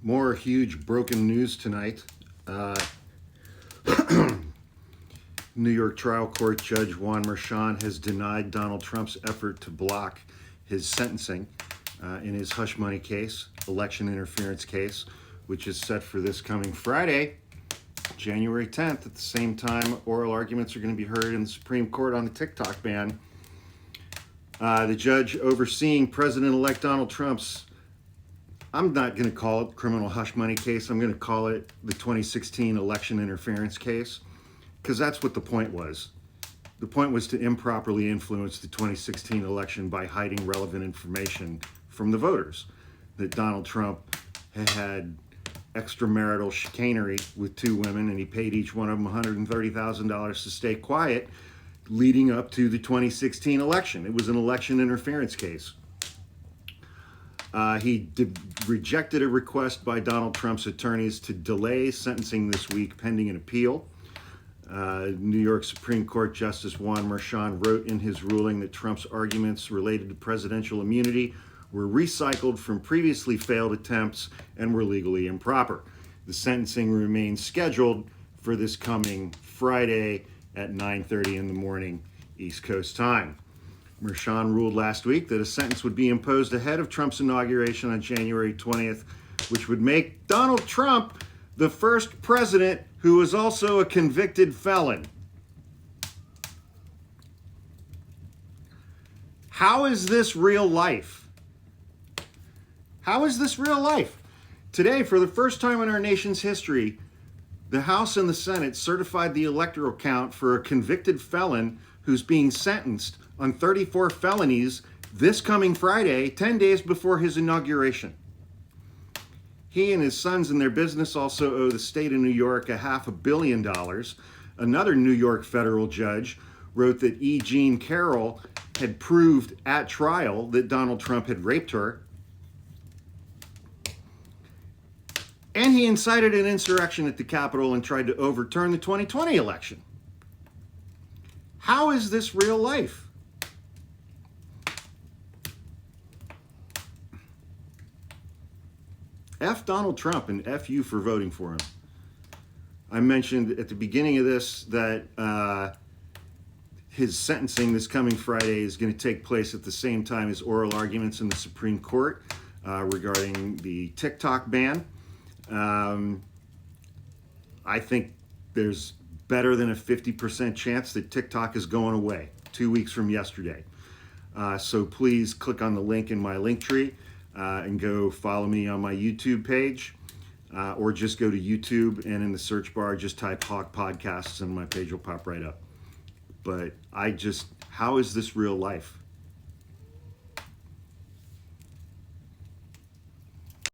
More huge broken news tonight. New York trial court judge Juan Merchan has denied Donald Trump's effort to block his sentencing in his hush money case, election interference case, which is set for this coming Friday, January 10th. At the same time, oral arguments are going to be heard in the Supreme Court on the TikTok ban. The judge overseeing President-elect Donald Trump's, I'm not going to call it criminal hush money case. I'm going to call it the 2016 election interference case, because that's what the point was. The point was to improperly influence the 2016 election by hiding relevant information from the voters, that Donald Trump had extramarital chicanery with two women, and he paid each one of them $130,000 to stay quiet leading up to the 2016 election. It was an election interference case. He rejected a request by Donald Trump's attorneys to delay sentencing this week pending an appeal. New York Supreme Court Justice Juan Merchan wrote in his ruling that Trump's arguments related to presidential immunity were recycled from previously failed attempts and were legally improper. The sentencing remains scheduled for this coming Friday at 9:30 in the morning East Coast time. Merchan ruled last week that a sentence would be imposed ahead of Trump's inauguration on January 20th, which would make Donald Trump the first president who was also a convicted felon. How is this real life? How is this real life? Today, for the first time in our nation's history, the House and the Senate certified the electoral count for a convicted felon who's being sentenced on 34 felonies this coming Friday, 10 days before his inauguration. He and his sons and their business also owe the state of New York $500 million. Another New York federal judge wrote that E. Jean Carroll had proved at trial that Donald Trump had raped her. And he incited an insurrection at the Capitol and tried to overturn the 2020 election. How is this real life? F Donald Trump and F you for voting for him. I mentioned at the beginning of this that his sentencing this coming Friday is going to take place at the same time as oral arguments in the Supreme Court regarding the TikTok ban. I think there's better than a 50% chance that TikTok is going away 2 weeks from yesterday. So please click on the link in my link tree and go follow me on my YouTube page, or just go to YouTube and in the search bar just type Hawk Podcasts and my page will pop right up. But how is this real life?